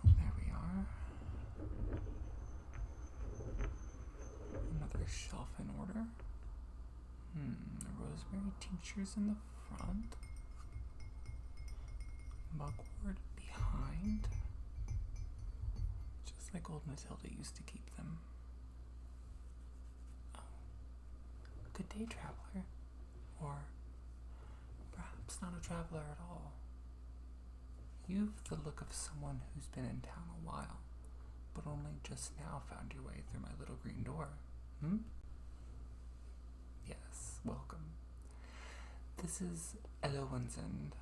There we are. Another shelf in order. Rosemary tinctures in the front. Mugwort behind. Just like old Matilda used to keep them. Oh. Good day, traveler. Or perhaps not a traveler at all. You've the look of someone who's been in town a while, but only just now found your way through my little green door. Yes, welcome. This is Elowen's End,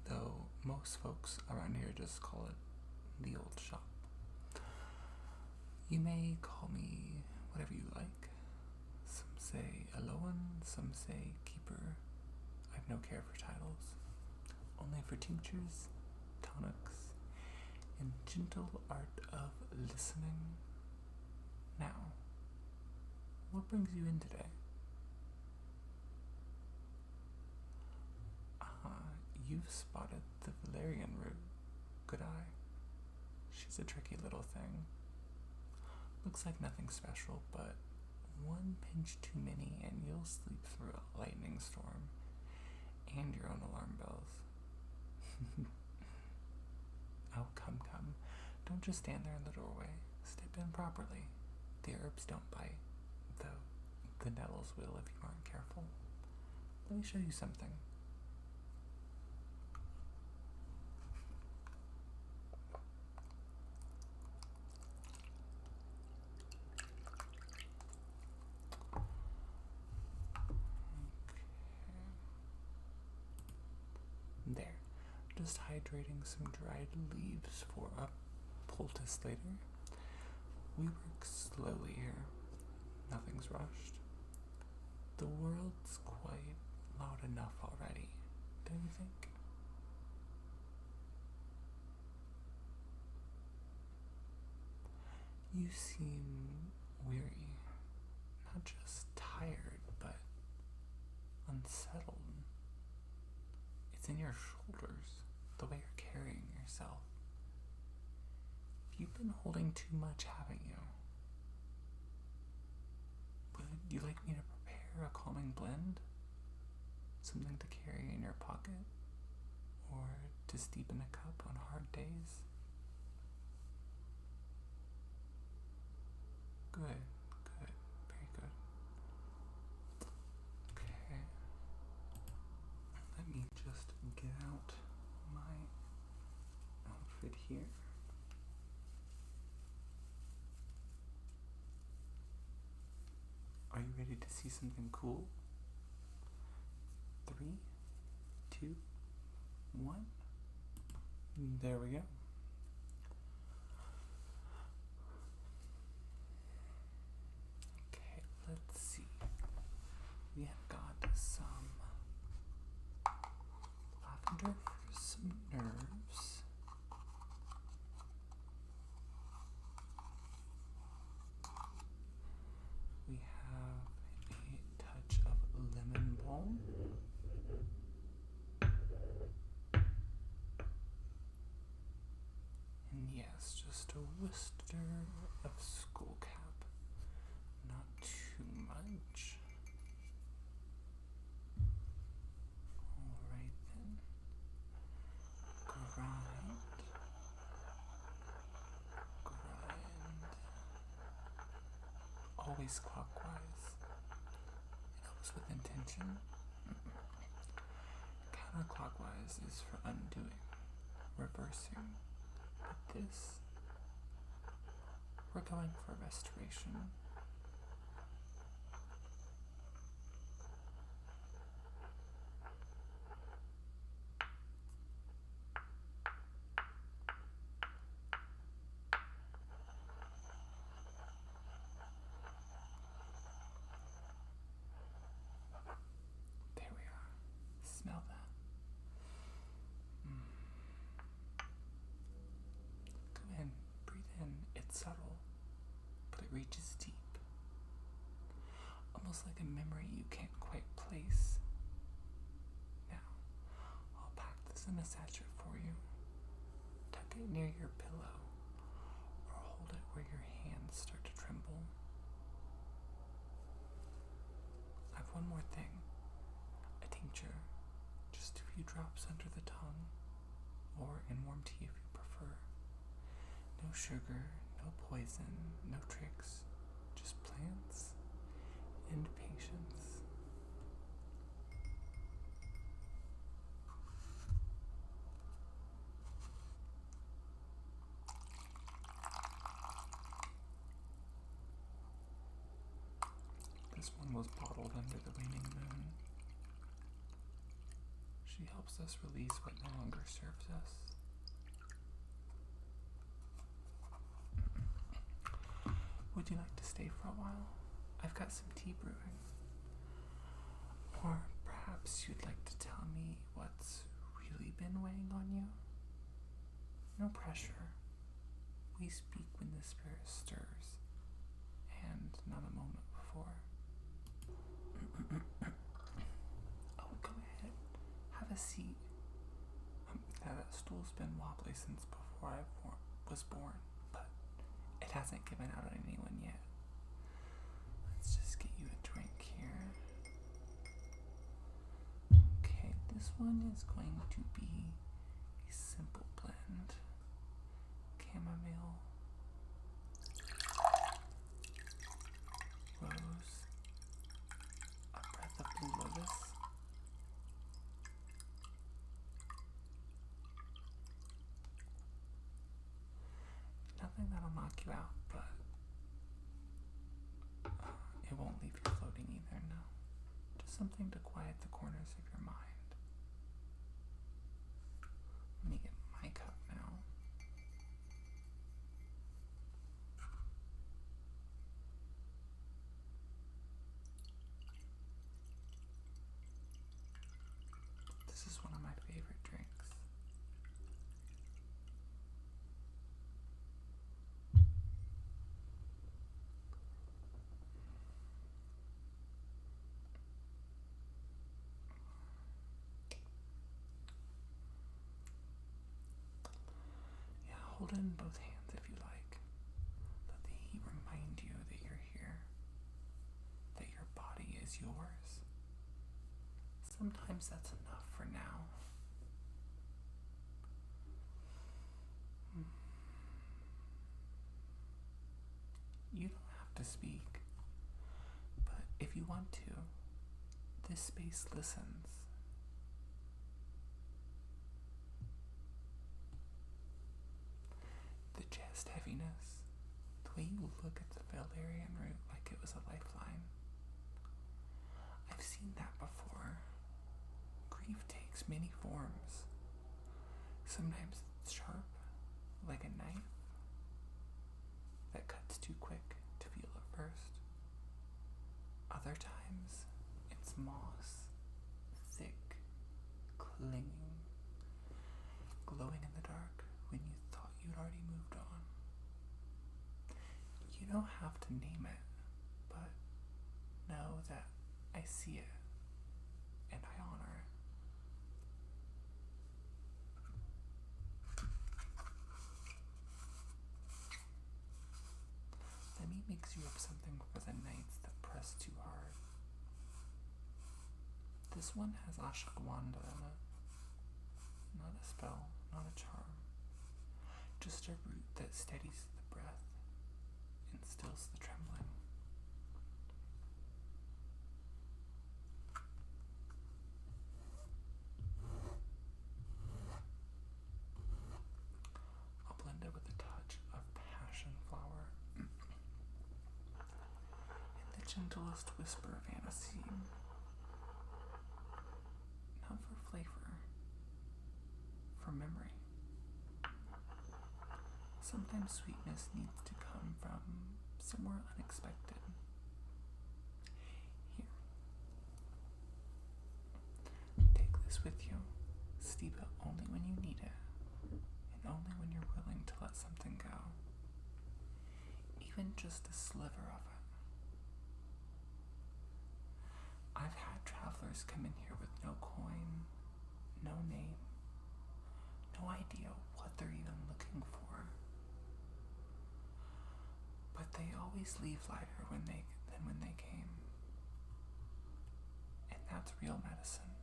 though most folks around here just call it the old shop. You may call me whatever you like. Some say Elowen, some say Keeper. I've no care for titles. Only for tinctures, tonics, and gentle art of listening. Now, what brings you in today? You've spotted the valerian root. Good eye. She's a tricky little thing. Looks like nothing special, but one pinch too many and you'll sleep through a lightning storm and your own alarm bells. Oh, come. Don't just stand there in the doorway. Step in properly. The herbs don't bite, though the nettles will if you aren't careful. Let me show you something. There. Just hydrating some dried leaves for a poultice later. We work slowly here. Nothing's rushed. The world's quite loud enough already, don't you think? You seem weary. Not just tired, but unsettled. It's in your shoulders, the way you're carrying yourself. You've been holding too much, haven't you? Would you like me to prepare a calming blend? Something to carry in your pocket? Or to steep in a cup on hard days? Good, very good. Okay. Let me just get out my outfit here. Are you ready to see something cool? 3, 2, 1. There we go. Okay, let's see. We have got some lavender for some nerves. We have a touch of lemon balm. And yes, just a whisker of skull cap. Not too much. Alright then. Grind. Always clockwise. It helps with intention. Counterclockwise is for undoing, reversing. But this, we're going for restoration. There we are. Smell that. Go in, breathe in. It's subtle, but it reaches deep. memory you can't quite place. Now, I'll pack this in a sachet for you. Tuck it near your pillow, or hold it where your hands start to tremble. I've one more thing. A tincture. Just a few drops under the tongue, or in warm tea if you prefer. No sugar, no poison, no tricks, just plants and patience. This one was bottled under the waning moon. She helps us release what no longer serves us. Would you like to stay for a while? I've got some tea brewing. Or perhaps you'd like to tell me what's really been weighing on you? No pressure. We speak when the spirit stirs, and not a moment before. Oh, go ahead. Have a seat. That stool's been wobbly since before I was born, but it hasn't given out on anyone yet. Let's just get you a drink here. Okay, this one is going to be a simple blend. Chamomile, rose, a breath of blue lotus, nothing that'll knock you out, but it won't leave you floating either, no. Just something to quiet the corners of your mind. Let me get my cup now. This is one of my favorite drinks. Hold it in both hands if you like. Let the heat remind you that you're here, that your body is yours. Sometimes that's enough for now. You don't have to speak, but if you want to, this space listens. The chest heaviness, the way you look at the valerian root like it was a lifeline. I've seen that before. Grief takes many forms. Sometimes it's sharp, like a knife, that cuts too quick to feel at first. Other times, it's moss, thick, clinging, glowing in the dark when you thought you'd already moved on. You don't have to name it, but know that I see it, and I honor it. Let me mix you up something for the nights that press too hard. This one has ashwagandha in it. Not a spell, not a charm. Just a root that steadies the breath and stills the trembling. I'll blend it with a touch of passion flower and the gentlest whisper of aniseed. Not for flavor, for memory. Sometimes sweetness needs to come from somewhere unexpected. Here. Take this with you. Steep it only when you need it, and only when you're willing to let something go. Even just a sliver of it. I've had travelers come in here with no coin, no name, no idea what they're even looking for. But they always leave lighter than when they came. And that's real medicine.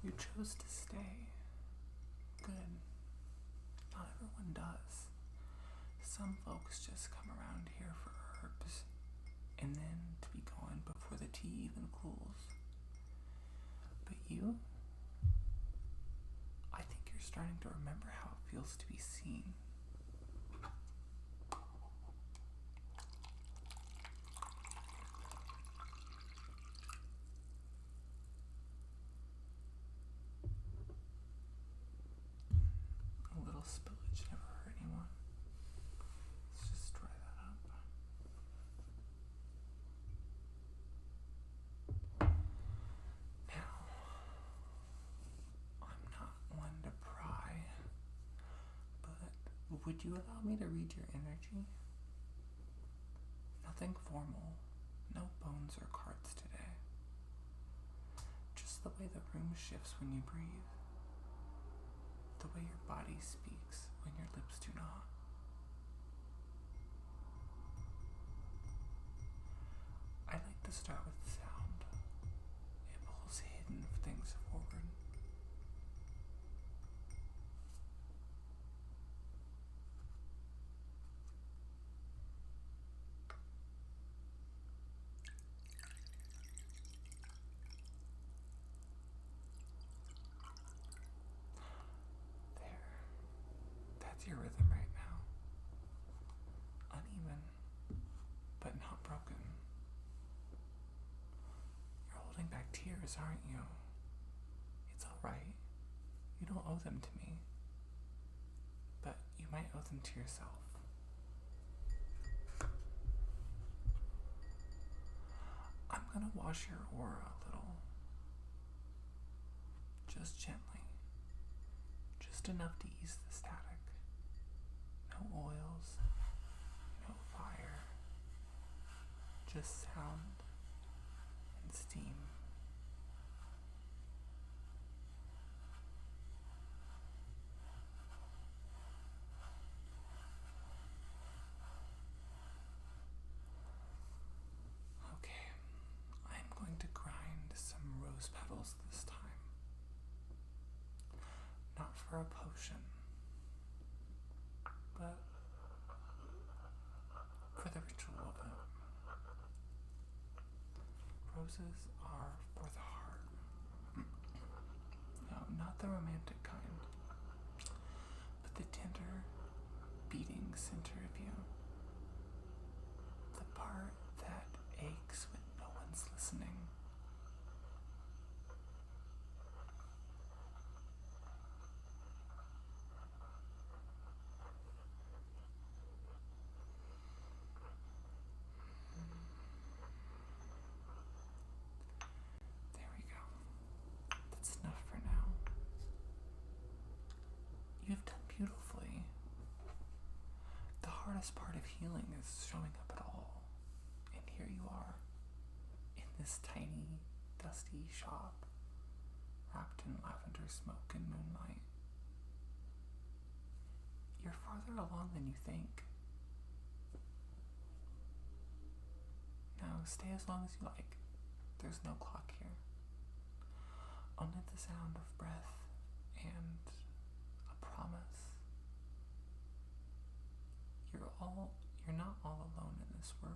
You chose to stay. Good. Not everyone does. Some folks just come around here for herbs, and then to be gone before the tea even cools. But you? I think you're starting to remember how it feels to be seen. A little spillage never hurt anyone. Let's just dry that up. Now, I'm not one to pry, but would you allow me to read your energy? Nothing formal, no bones or cards today. Just the way the room shifts when you breathe. The way your body speaks when your lips do not. I like to start with sound. It pulls hidden things forward. That's your rhythm right now. Uneven, but not broken. You're holding back tears, aren't you? It's alright. You don't owe them to me. But you might owe them to yourself. I'm gonna wash your aura a little. Just gently. Just enough to ease the static. No oils, no fire, just sound and steam. Okay, I'm going to grind some rose petals this time. Not for a potion, but for the ritual of it. Roses are for the heart. No, not the romantic kind, but the tender, beating center of you. The part that aches when no one's listening. You've done beautifully. The hardest part of healing is showing up at all. And here you are, in this tiny, dusty shop, wrapped in lavender smoke and moonlight. You're farther along than you think. Now, stay as long as you like. There's no clock here. Only the sound of breath and promise. You're not all alone in this work.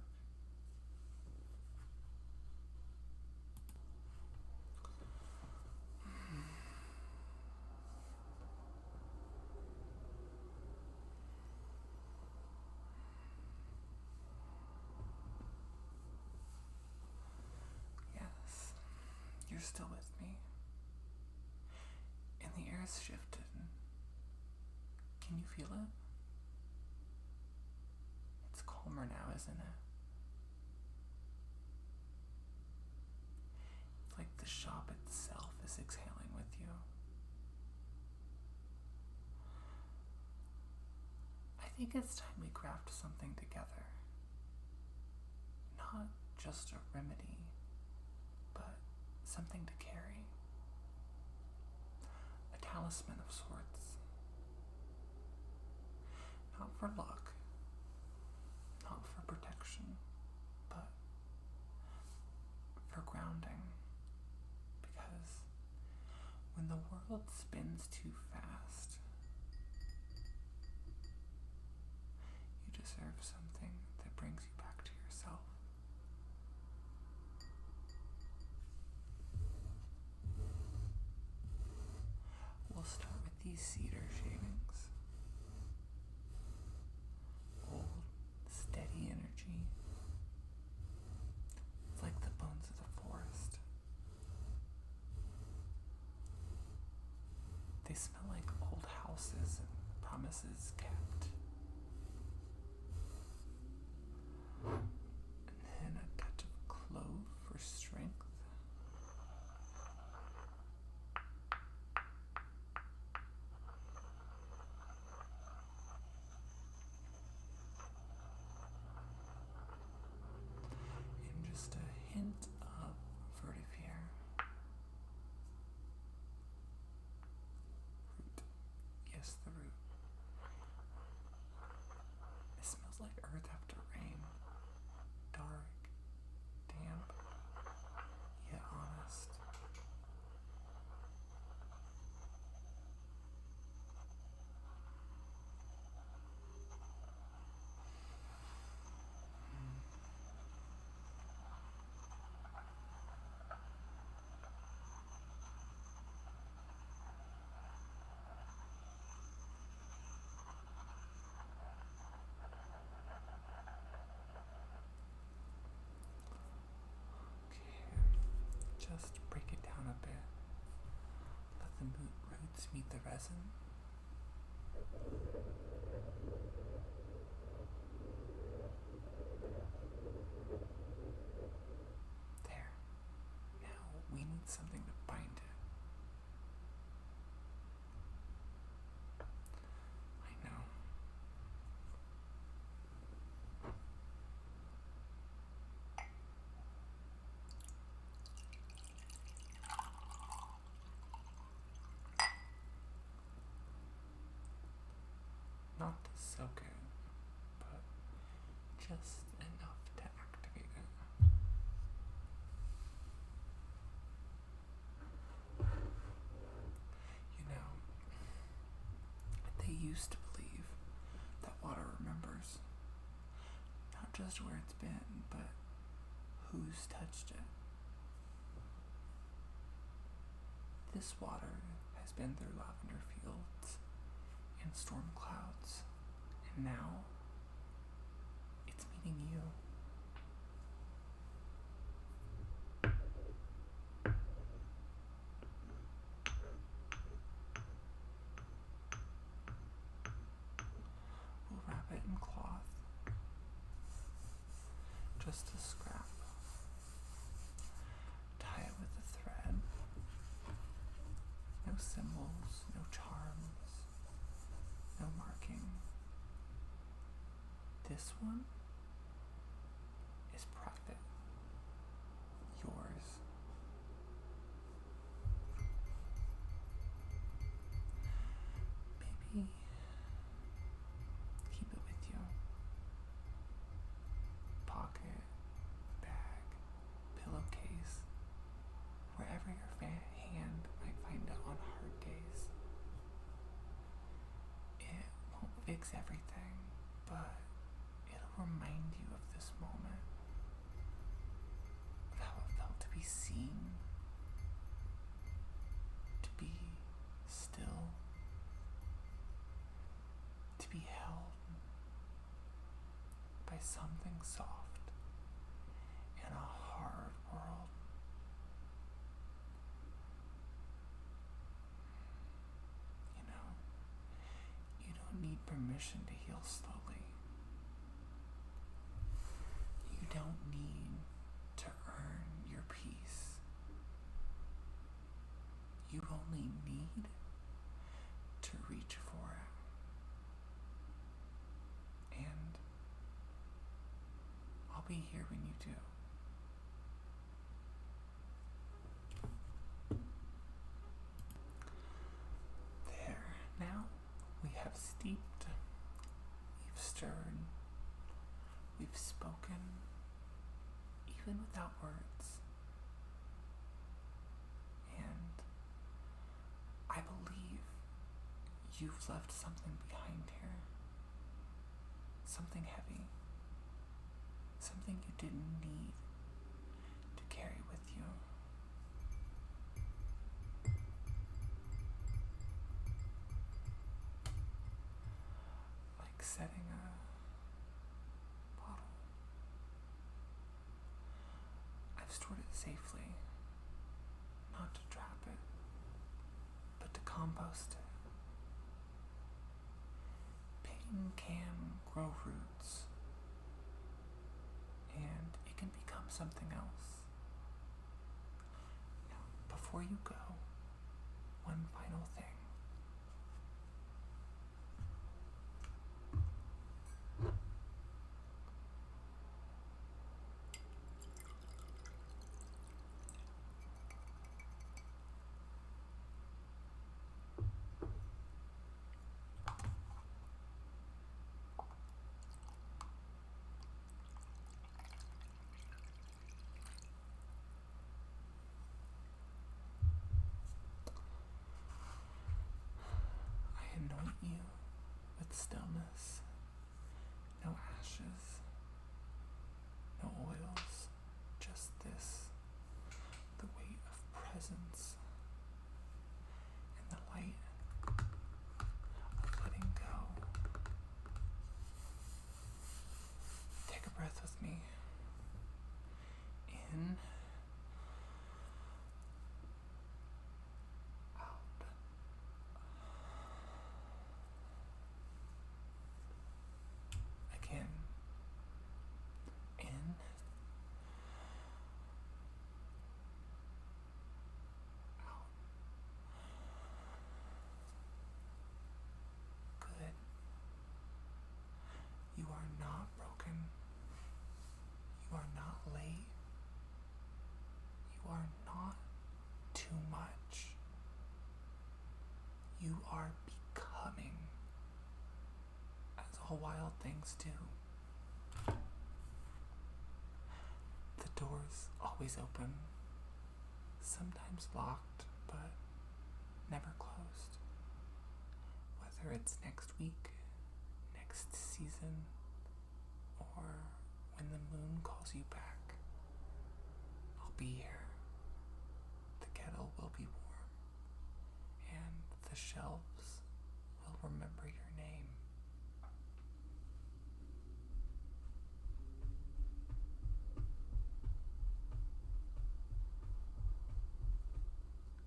Yes, you're still with me. And the air's shifted. Can you feel it? It's calmer now, isn't it? It's like the shop itself is exhaling with you. I think it's time we craft something together. not just a remedy, but something to carry. A talisman of sorts. Not for luck, not for protection, but for grounding. Because when the world spins too fast, you deserve something that brings you back to yourself. We'll start with these cedar shavings. Old, steady energy. It's like the bones of the forest. They smell like old houses and promises kept. And then a touch of clove for strength. And just a hint of vertifer. Root. Yes, the root. It smells like earth after rain. Dark, damp, yet honest. Just break it down a bit. Let the roots meet the resin. There. Now we need something to bind it. I know. Not to soak it, but just enough to activate it. You know, they used to believe that water remembers. Not just where it's been, but who's touched it. This water has been through lavender fields and storm clouds, and now it's meeting you. We'll wrap it in cloth, just a scrap. Tie it with a thread. No symbols, no charms, no marking. This one is private. Yours. Maybe keep it with you. Pocket, bag, pillowcase, wherever your hand might find it on hard days. It won't fix everything, but it'll remind you of this moment, of how it felt to be seen, to be still, to be held by something soft in a hard world. You know, you don't need permission to heal slowly. You don't need to earn your peace. You only need to reach for it. And I'll I'll be here when you do. There. Now we have steeped, we've stirred, we've spoken, even without words. And I believe you've left something behind here. Something heavy. Something you didn't need to carry with you. Like setting a bottle. I've stored it safely, not to trap it, but to compost it. Pain can grow roots, and it can become something else. Now, before you go, one final thing. I anoint you with stillness, no ashes, no oils, just this, the weight of presence and the light of letting go. Take a breath with me. In, out. Again. In, out. Good. You are not broken. You are not late. You are not too much. You are becoming, as all wild things do. The door's always open, sometimes locked, but never closed. Whether it's next week, next season, or when the moon calls you back, I'll be here. The kettle will be warm, and the shelves will remember your name.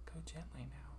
Go gently now.